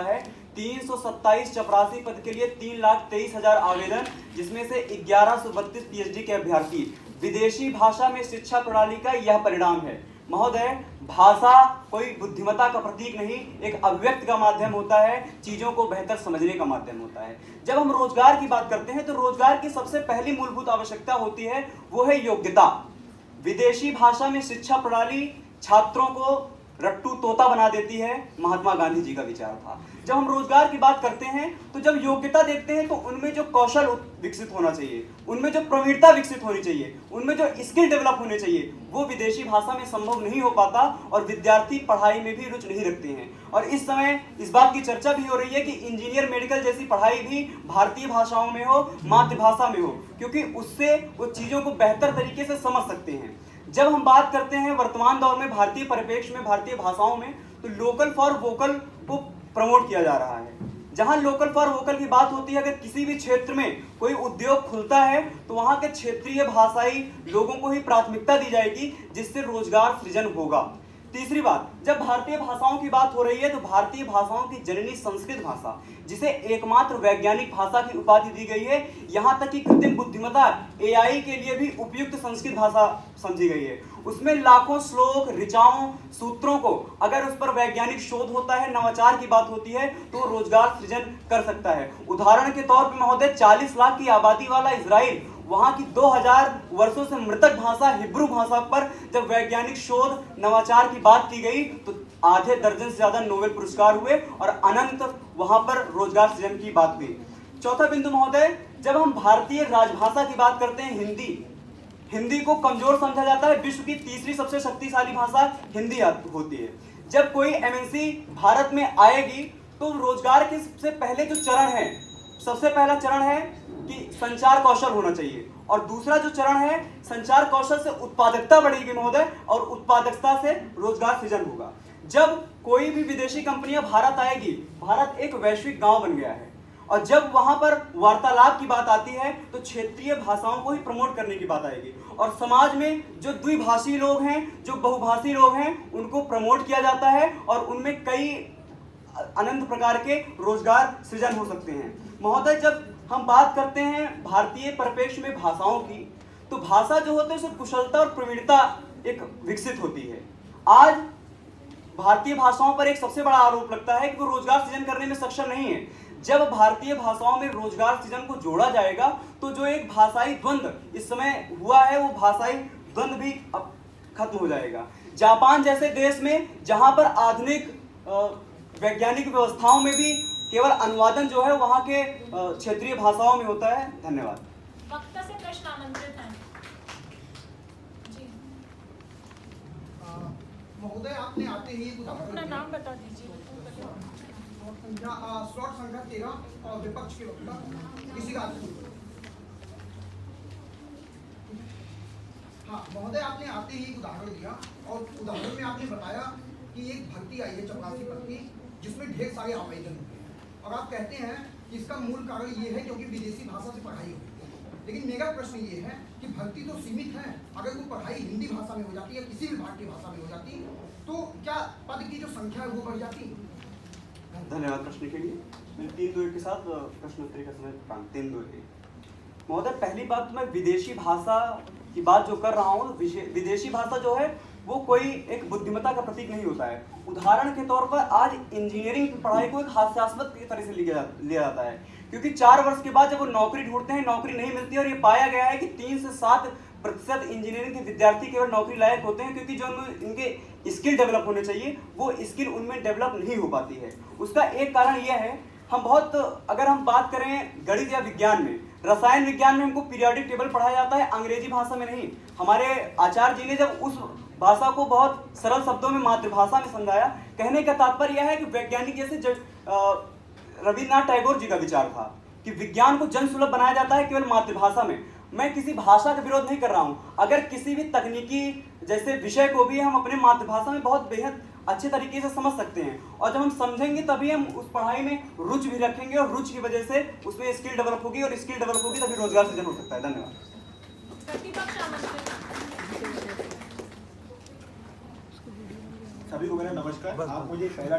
है 327 चपरासी पद के लिए 3,23,000 आवेदन, जिसमें से 1132 पीएचडी के अभ्यर्थी। विदेशी भाषा में शिक्षा प्रणाली का यह परिणाम है। महोदय, भाषा कोई बुद्धिमत्ता का प्रतीक नहीं, एक अभिव्यक्ति का माध्यम होता है, चीजों को बेहतर समझने का माध्यम होता है। जब हम रोजगार की बात करते हैं तो रोजगार की सबसे पहली मूलभूत आवश्यकता होती है, वो है योग्यता। विदेशी भाषा में शिक्षा प्रणाली छात्रों को रट्टू तोता बना देती है, महात्मा गांधी जी का विचार था। जब हम रोजगार की बात करते हैं तो जब योग्यता देखते हैं तो उनमें जो कौशल विकसित होना चाहिए, उनमें जो प्रवीणता विकसित होनी चाहिए, उनमें जो स्किल डेवलप होने चाहिए, वो विदेशी भाषा में संभव नहीं हो पाता और विद्यार्थी पढ़ाई में भी रुचि नहीं रखते हैं। और इस समय इस बात की चर्चा भी हो रही है कि इंजीनियर मेडिकल जैसी पढ़ाई भी भारतीय भाषाओं में हो, मातृभाषा में हो, क्योंकि उससे वो चीजों को बेहतर तरीके से समझ सकते हैं। जब हम बात करते हैं वर्तमान दौर में भारतीय परिप्रेक्ष्य में भारतीय भाषाओं में, तो लोकल फॉर वोकल को प्रमोट किया जा रहा है। जहां लोकल फॉर वोकल की बात होती है, अगर किसी भी क्षेत्र में कोई उद्योग खुलता है तो वहां के क्षेत्रीय भाषाई लोगों को ही प्राथमिकता दी जाएगी, जिससे रोजगार सृजन होगा। तीसरी बात, जब भारतीय भाषाओं की बात हो रही है तो भारतीय भाषाओं की जननी संस्कृत भाषा, जिसे एकमात्र वैज्ञानिक भाषा की उपाधि दी गई है, यहाँ तक कि कृत्रिम बुद्धिमत्ता एआई के लिए भी उपयुक्त संस्कृत भाषा समझी गई है। उसमें लाखों श्लोक, ऋचाओं, सूत्रों को अगर उस पर वैज्ञानिक शोध होता है, नवाचार की बात होती है, तो रोजगार सृजन कर सकता है। उदाहरण के तौर पर महोदय, 40 लाख की आबादी वाला इजराइल, वहां की 2000 वर्षों से मृतक भाषा हिब्रू भाषा पर जब वैज्ञानिक शोध, नवाचार की बात की गई तो आधे दर्जन से ज्यादा नोबेल पुरस्कार हुए और अनंत वहां पर रोजगार सृजन की बात हुई। चौथा बिंदु महोदय, जब हम भारतीय राजभाषा की बात करते हैं हिंदी को कमजोर समझा जाता है। विश्व की तीसरी सबसे शक्तिशाली भाषा हिंदी होती है। जब कोई एमएनसी भारत में आएगी तो रोजगार के सबसे पहले जो चरण है, सबसे पहला चरण है कि संचार कौशल होना चाहिए, और दूसरा जो चरण है, संचार कौशल से उत्पादकता बढ़ेगी महोदय, और उत्पादकता से रोजगार सृजन होगा। जब कोई भी विदेशी कंपनियां भारत आएगी, भारत एक वैश्विक गांव बन गया है, और जब वहां पर वार्तालाप की बात आती है तो क्षेत्रीय भाषाओं को ही प्रमोट करने की बात आएगी, और समाज में जो द्विभाषी लोग हैं, जो बहुभाषी लोग हैं, उनको प्रमोट किया जाता है और उनमें कई अनंत प्रकार के रोजगार सृजन हो सकते हैं। महोदय, जब हम बात करते हैं भारतीय परिप्रेक्ष्य में भाषाओं की, तो भाषा जो होती है उसमें कुशलता और प्रवीणता एक विकसित होती है। आज भारतीय भाषाओं पर एक सबसे बड़ा आरोप लगता है कि वो रोजगार सृजन करने में सक्षम नहीं है। जब भारतीय भाषाओं में रोजगार सृजन को जोड़ा जाएगा तो जो एक भाषाई द्वंद्व इस समय हुआ है, वो भाषाई द्वंद्व भी अब खत्म हो जाएगा। जापान जैसे देश में, जहां पर आधुनिक वैज्ञानिक व्यवस्थाओं में भी केवल अनुवादन जो है वहां के क्षेत्रीय भाषाओं में होता है। धन्यवाद। वक्ता से प्रश्न आमंत्रित हैं। महोदय, आपने आते ही अपना नाम बता दीजिए। स्लॉट संख्या 13 और विपक्ष के वक्ता किसी का हाँ महोदय, आपने आते ही एक उदाहरण दिया, और उदाहरण में आपने बताया कि एक भर्ती आई है चपरासी पद की, जिसमें ढेर सारे आवेदन हुए हैं, और आप कहते हैं कि इसका मूल कारण ये है क्योंकि विदेशी भाषा से पढ़ाई होती है। लेकिन मेरा प्रश्न ये है कि भर्ती तो सीमित है, अगर वो पढ़ाई हिंदी भाषा में हो जाती है, किसी भी भारतीय भाषा में हो जाती, तो क्या पद की जो संख्या है वो बढ़ जाती? धन्यवाद प्रश्न के लिए। मैं 3-2-1 के साथ प्रश्नोत्तरी का समय 3-2-1। महोदय, पहली बात, मैं विदेशी भाषा की बात जो कर रहा हूँ, विदेशी भाषा जो है वो कोई एक बुद्धिमत्ता का प्रतीक नहीं होता है। उदाहरण के तौर पर आज इंजीनियरिंग की पढ़ाई को एक हास्यास्पद तरह से लिया जाता है, क्योंकि 4 वर्ष के बाद जब वो नौकरी ढूंढते हैं, नौकरी नहीं मिलती है, और ये पाया गया है कि 3 से 7% इंजीनियरिंग के विद्यार्थी केवल नौकरी लायक होते हैं, क्योंकि जो इनके स्किल डेवलप होने चाहिए वो स्किल उनमें डेवलप नहीं हो पाती है। उसका एक कारण यह है, अगर हम बात करें गणित या विज्ञान में, रसायन विज्ञान में हमको पीरियोडिक टेबल पढ़ाया जाता है, अंग्रेजी भाषा में नहीं। हमारे आचार्य जी ने जब उस भाषा को बहुत सरल शब्दों में मातृभाषा में समझाया, कहने का तात्पर्य यह है कि वैज्ञानिक जैसे रविन्द्रनाथ टैगोर जी का विचार था कि विज्ञान को जन सुलभ बनाया जाता है केवल मातृभाषा में। मैं किसी भाषा का विरोध नहीं कर रहा हूँ, अगर किसी भी तकनीकी जैसे विषय को भी हम अपने मातृभाषा में बहुत बेहद अच्छे तरीके से समझ सकते हैं, और जब हम समझेंगे तभी हम उस पढ़ाई में रुचि भी रखेंगे, और रुचि की वजह से उसमें स्किल डेवलप होगी, और स्किल डेवलप होगी तभी रोजगार सृजन हो सकता है। धन्यवाद। सभी को मेरा नमस्कार। आप मुझे पहला